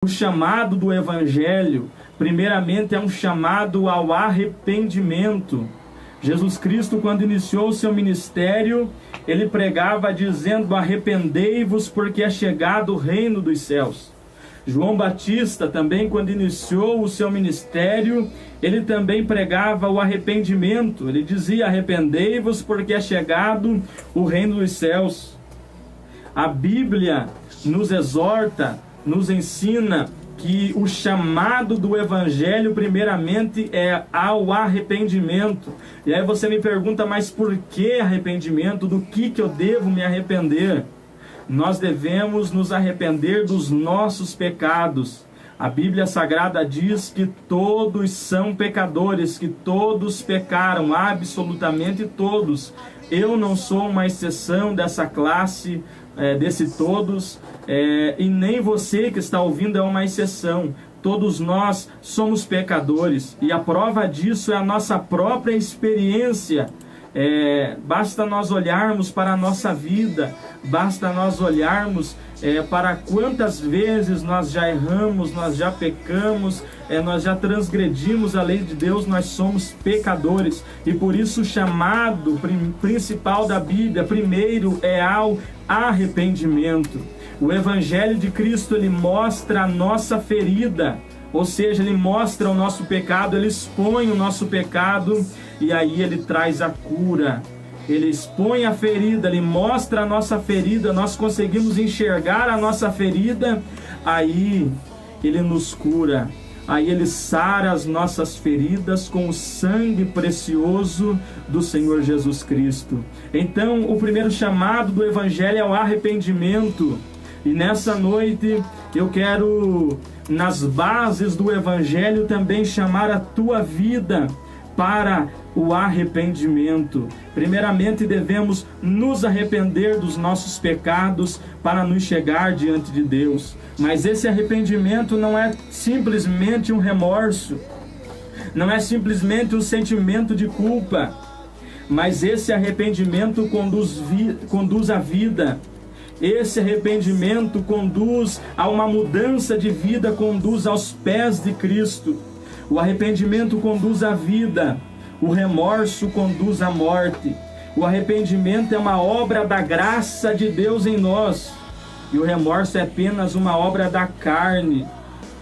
O chamado do Evangelho, primeiramente, é um chamado ao arrependimento. Jesus Cristo, quando iniciou o seu ministério, ele pregava dizendo: arrependei-vos, porque é chegado o reino dos céus. João Batista também, quando iniciou o seu ministério, ele também pregava o arrependimento. Ele dizia: arrependei-vos, porque é chegado o reino dos céus. A Bíblia nos exorta, nos ensina que o chamado do Evangelho primeiramente é ao arrependimento. E aí você me pergunta: mas por que arrependimento? Do que eu devo me arrepender? Nós devemos nos arrepender dos nossos pecados. A Bíblia Sagrada diz que todos são pecadores, que todos pecaram, absolutamente todos. Eu não sou uma exceção dessa classe, desse todos, e nem você que está ouvindo é uma exceção. Todos nós somos pecadores, e a prova disso é a nossa própria experiência. Basta nós olharmos para a nossa vida, basta nós olharmos para quantas vezes nós já erramos, nós já pecamos, nós já transgredimos a lei de Deus. Nós somos pecadores, e por isso o chamado principal da Bíblia primeiro é ao arrependimento. O Evangelho de Cristo, ele mostra a nossa ferida, ou seja, ele mostra o nosso pecado, ele expõe o nosso pecado, e aí ele traz a cura. Ele expõe a ferida, ele mostra a nossa ferida, nós conseguimos enxergar a nossa ferida, aí ele nos cura, aí ele sara as nossas feridas com o sangue precioso do Senhor Jesus Cristo. Então, o primeiro chamado do Evangelho é o arrependimento. E nessa noite eu quero, nas bases do Evangelho, também chamar a tua vida para o arrependimento. Primeiramente, devemos nos arrepender dos nossos pecados para nos chegar diante de Deus. Mas esse arrependimento não é simplesmente um remorso, não é simplesmente um sentimento de culpa, mas esse arrependimento conduz à vida. Esse arrependimento conduz a uma mudança de vida, conduz aos pés de Cristo. O arrependimento conduz à vida, o remorso conduz à morte. O arrependimento é uma obra da graça de Deus em nós, e o remorso é apenas uma obra da carne,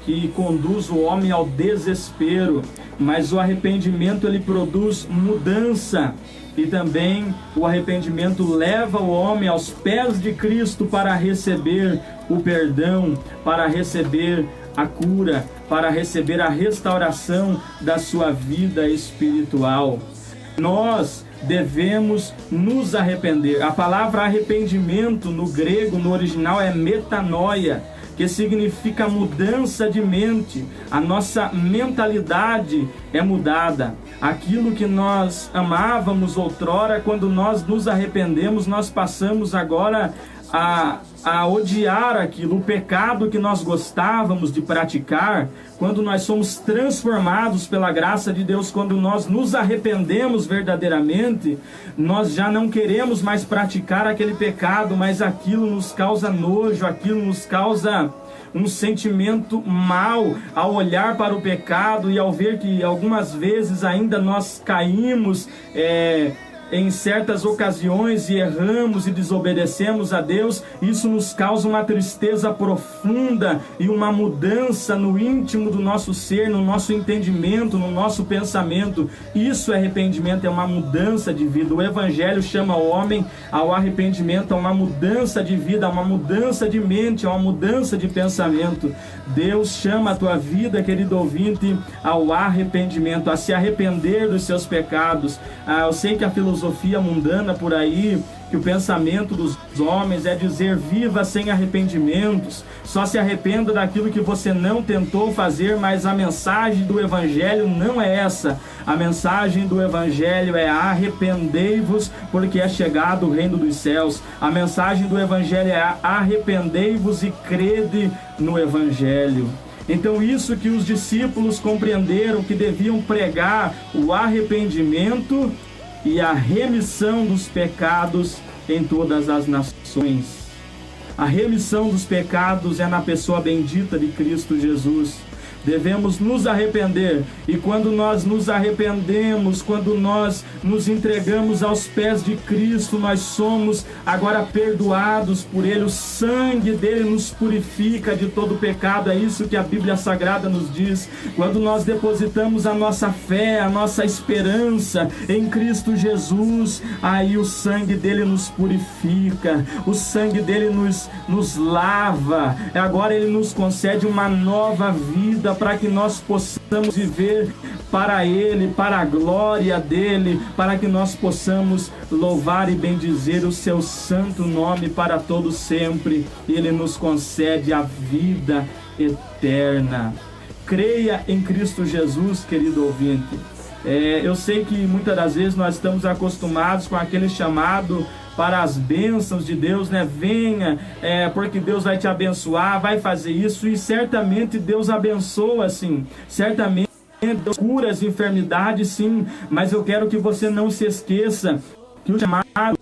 que conduz o homem ao desespero. Mas o arrependimento, ele produz mudança, e também o arrependimento leva o homem aos pés de Cristo para receber o perdão, para receber a cura, para receber a restauração da sua vida espiritual. Nós devemos nos arrepender. A palavra arrependimento no grego, no original, é metanoia, que significa mudança de mente. A nossa mentalidade é mudada. Aquilo que nós amávamos outrora, quando nós nos arrependemos, nós passamos agora a odiar aquilo. O pecado que nós gostávamos de praticar, quando nós somos transformados pela graça de Deus, quando nós nos arrependemos verdadeiramente, nós já não queremos mais praticar aquele pecado, mas aquilo nos causa nojo, aquilo nos causa um sentimento mau ao olhar para o pecado e ao ver que algumas vezes ainda nós caímos em certas ocasiões e erramos e desobedecemos a Deus. Isso nos causa uma tristeza profunda e uma mudança no íntimo do nosso ser, no nosso entendimento, no nosso pensamento. Isso é arrependimento, é uma mudança de vida. O Evangelho chama o homem ao arrependimento, a uma mudança de vida, a uma mudança de mente, a uma mudança de pensamento. Deus chama a tua vida, querido ouvinte, ao arrependimento, a se arrepender dos seus pecados. Eu sei que a filosofia mundana por aí, que o pensamento dos homens é dizer: viva sem arrependimentos, só se arrependa daquilo que você não tentou fazer. Mas a mensagem do Evangelho não é essa. A mensagem do Evangelho é: arrependei-vos, porque é chegado o reino dos céus. A mensagem do Evangelho é: arrependei-vos e crede no Evangelho. Então, isso que os discípulos compreenderam, que deviam pregar o arrependimento e a remissão dos pecados em todas as nações. A remissão dos pecados é na pessoa bendita de Cristo Jesus. Devemos nos arrepender, e quando nós nos arrependemos, quando nós nos entregamos aos pés de Cristo, nós somos agora perdoados por Ele. O sangue dele nos purifica de todo pecado. É isso que a Bíblia Sagrada nos diz. Quando nós depositamos a nossa fé, a nossa esperança em Cristo Jesus, aí o sangue dele nos purifica, o sangue dele nos lava. Agora ele nos concede uma nova vida, para que nós possamos viver para Ele, para a glória dEle, para que nós possamos louvar e bendizer o Seu santo nome para todo sempre. Ele nos concede a vida eterna. Creia em Cristo Jesus, querido ouvinte. Eu sei que muitas das vezes nós estamos acostumados com aquele chamado para as bênçãos de Deus, né? Venha, porque Deus vai te abençoar, vai fazer isso, e certamente Deus abençoa, sim, certamente Deus cura as enfermidades, sim, mas eu quero que você não se esqueça que o chamado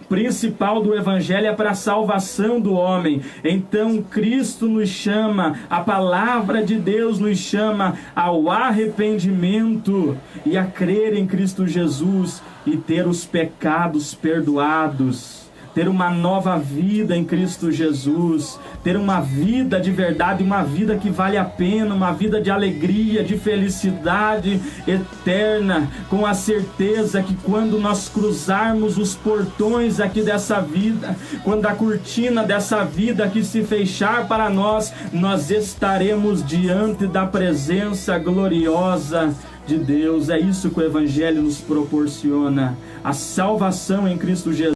principal do Evangelho é para a salvação do homem. Então Cristo nos chama, a palavra de Deus nos chama ao arrependimento e a crer em Cristo Jesus e ter os pecados perdoados, ter uma nova vida em Cristo Jesus, ter uma vida de verdade, uma vida que vale a pena, uma vida de alegria, de felicidade eterna, com a certeza que quando nós cruzarmos os portões aqui dessa vida, quando a cortina dessa vida aqui se fechar para nós, nós estaremos diante da presença gloriosa de Deus. É isso que o Evangelho nos proporciona, a salvação em Cristo Jesus.